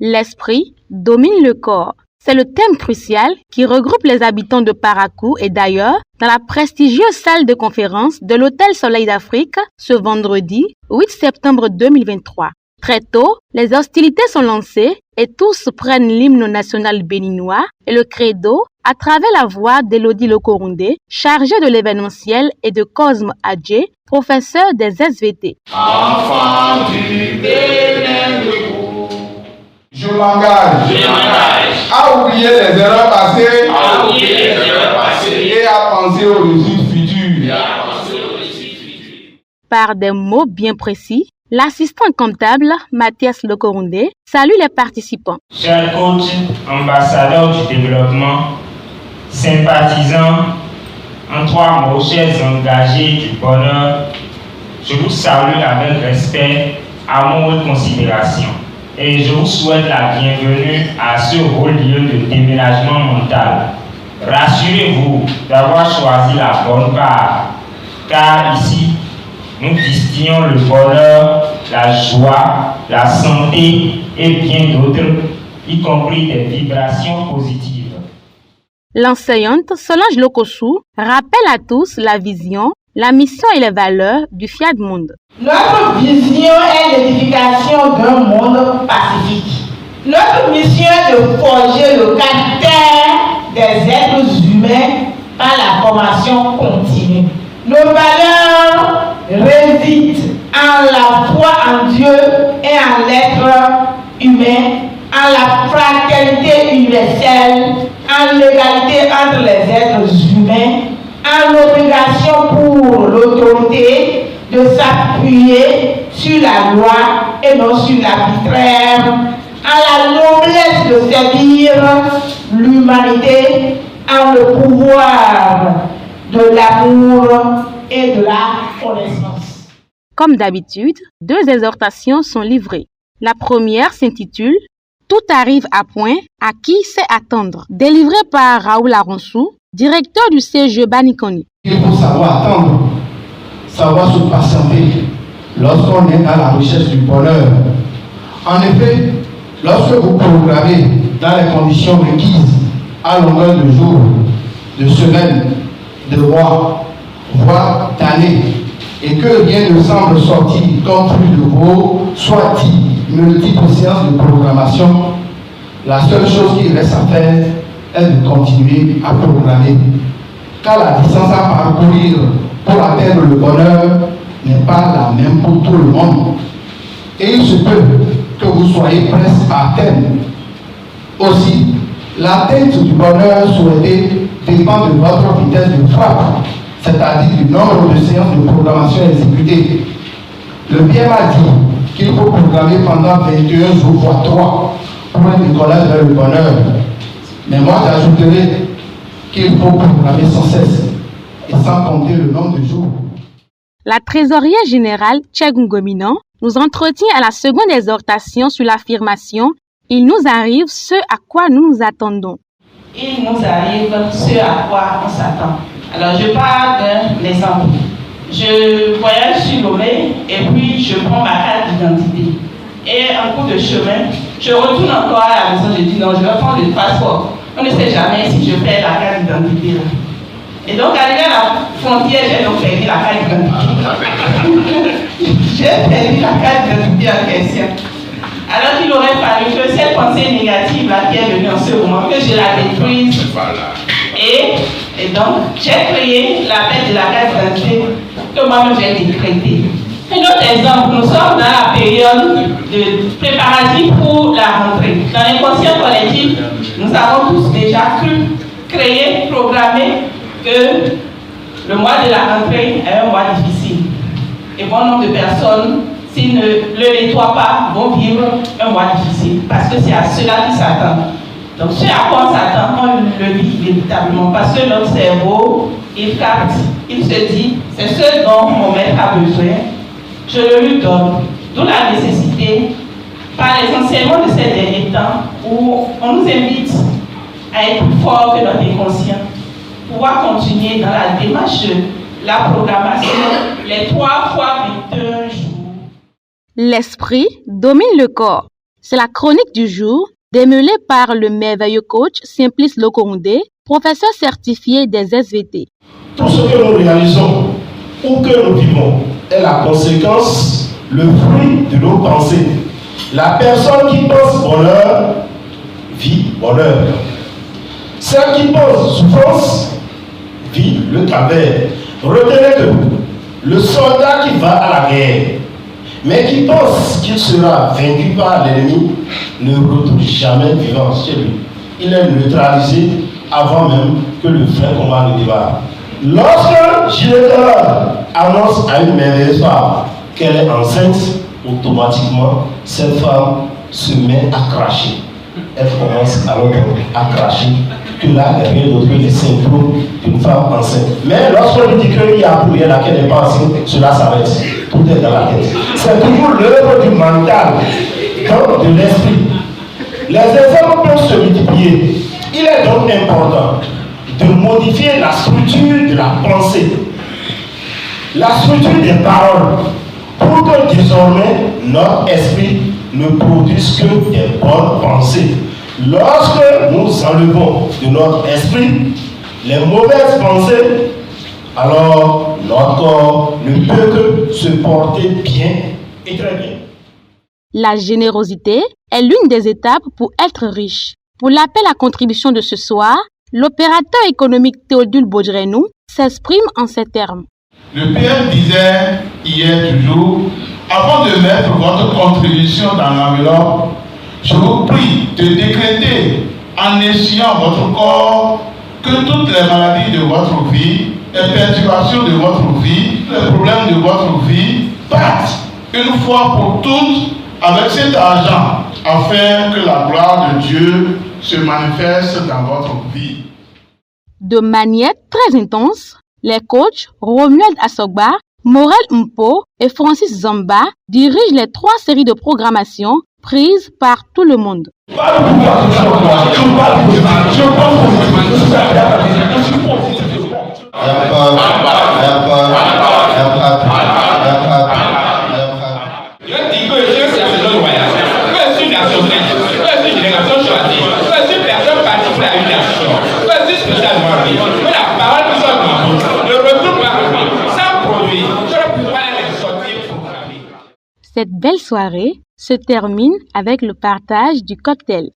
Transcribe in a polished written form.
L'esprit domine le corps. C'est le thème crucial qui regroupe les habitants de Parakou et d'ailleurs dans la prestigieuse salle de conférence de l'Hôtel Soleil d'Afrique ce vendredi 8 septembre 2023. Très tôt, les hostilités sont lancées et tous prennent l'hymne national béninois et le credo à travers la voix d'Elodie Lokorundé, chargée de l'événementiel, et de Cosme Adjé, professeur des SVT. Enfants du Bénin debout. Je m'engage à oublier les erreurs passées, et à penser aux résultats futurs. Par des mots bien précis, l'assistant comptable, Mathias Lokorundé, salue les participants. Chers coachs, ambassadeurs du développement, sympathisants, en 3 mots, chers engagés du bonheur, je vous salue avec respect, amour et considération. Et je vous souhaite la bienvenue à ce haut lieu de déménagement mental. Rassurez-vous d'avoir choisi la bonne part, car ici, nous distillons le bonheur, la joie, la santé et bien d'autres, y compris des vibrations positives. L'enseignante Solange Lokossou rappelle à tous la vision, la mission et les valeurs du Fiat Monde. Notre vision est l'édification d'un monde pacifique. Notre mission est de forger le caractère des êtres humains par la formation continue. Nos valeurs résident en la foi en Dieu et en l'être humain, en la fraternité universelle, en l'égalité entre les êtres humains, en l'obligation pour l'autorité de s'appuyer sur la loi et non sur l'arbitraire, en la noblesse de servir l'humanité, en le pouvoir de l'amour et de la connaissance. Comme d'habitude, 2 exhortations sont livrées. La première s'intitule « Tout arrive à point, à qui sait attendre ?» délivrée par Raoul Aronsou, directeur du CGE Banikoni. Il faut savoir attendre, savoir se patienter lorsqu'on est dans la recherche du bonheur. En effet, lorsque vous programmez dans les conditions requises à longueur de jour, de semaine, de mois, voire d'années, et que rien ne semble sortir comme fruit de vos soit-il multiples séances de programmation, la seule chose qui reste à faire est de continuer à programmer. Car la distance à parcourir pour atteindre le bonheur n'est pas la même pour tout le monde. Et il se peut que vous soyez presque à atteindre. Aussi, l'atteinte du bonheur souhaité dépend de votre vitesse de frappe, c'est-à-dire du nombre de séances de programmation exécutées. Le bien m'a dit qu'il faut programmer pendant 21 jours fois 3 pour un décollage vers le bonheur. Mais moi, j'ajouterai qu'il faut programmer sans cesse et sans compter le nombre de jours. La trésorière générale Tchegungominan nous entretient à la seconde exhortation sur l'affirmation « Il nous arrive ce à quoi nous nous attendons ». Il nous arrive ce à quoi on s'attend. Alors je pars d'un exemple. Je voyage sur Lomé et puis je prends ma carte d'identité. Et en cours de chemin, je retourne encore à la maison, je dis non, je vais prendre le passeport. On ne sait jamais si je perds la carte d'identité. Et donc, arrivé à la frontière, j'ai donc perdu la carte d'identité. J'ai perdu la carte d'identité en question. Alors qu'il aurait fallu que cette pensée négative-là qui est venue en ce moment, que je la détruise. Et donc, j'ai créé la perte de la carte d'identité que moi-même j'ai décrétée. Un autre exemple, nous sommes dans la période de préparatif pour la rentrée. Dans l'inconscient collectif, nous avons tous déjà cru, créé, programmé que le mois de la rentrée est un mois difficile. Et bon nombre de personnes, s'ils ne le nettoient pas, vont vivre un mois difficile. Parce que c'est à cela qu'ils s'attendent. Donc ce à quoi on s'attend, on le vit véritablement. Parce que notre cerveau, il capte, il se dit, c'est ce dont mon maître a besoin. Je le lui donne. D'où la nécessité, par les enseignements de ces derniers temps, où on nous invite à être plus fort que notre inconscient, pouvoir continuer dans la démarche de la programmation les 3 fois 21 jours. L'esprit domine le corps. C'est la chronique du jour, démêlée par le merveilleux coach Simplice Lokorundé, professeur certifié des SVT. Tout ce que nous réalisons ou que nous vivons est la conséquence, le fruit de nos pensées. La personne qui pense bonheur vit bonheur. Celle qui pense souffrance vit le calvaire. Retenez que le soldat qui va à la guerre, mais qui pense qu'il sera vaincu par l'ennemi, ne retourne jamais vivant chez lui. Il est neutralisé avant même que le vrai combat ne démarre. Lorsque Gilead annonce à une merveilleuse femme qu'elle est enceinte, automatiquement, cette femme se met à cracher. Elle commence alors à cracher, que là, il n'y a rien d'autre que les symptômes d'une femme enceinte. Mais lorsqu'on lui dit qu'il y a pour elle qu'elle n'est pas enceinte, cela s'arrête. Tout est dans la tête. C'est toujours l'œuvre du mental, donc de l'esprit. Les exemples peuvent se multiplier. Il est donc important de modifier la structure de la pensée, la structure des paroles, pour que désormais notre esprit ne produise que des bonnes pensées. Lorsque nous enlevons de notre esprit les mauvaises pensées, alors notre corps ne peut que se porter bien et très bien. La générosité est l'une des étapes pour être riche. Pour l'appel à contribution de ce soir, l'opérateur économique Théodule Baudrenou s'exprime en ces termes. Le PM disait hier toujours, avant de mettre votre contribution dans l'enveloppe, je vous prie de décréter en essuyant votre corps que toutes les maladies de votre vie, les perturbations de votre vie, les problèmes de votre vie partent une fois pour toutes avec cet argent afin que la gloire de Dieu se manifeste dans votre vie. De manière très intense, les coachs Romuald Assogba, Morel Mpo et Francis Zamba dirigent les 3 séries de programmation prises par tout le monde. Cette belle soirée se termine avec le partage du cocktail.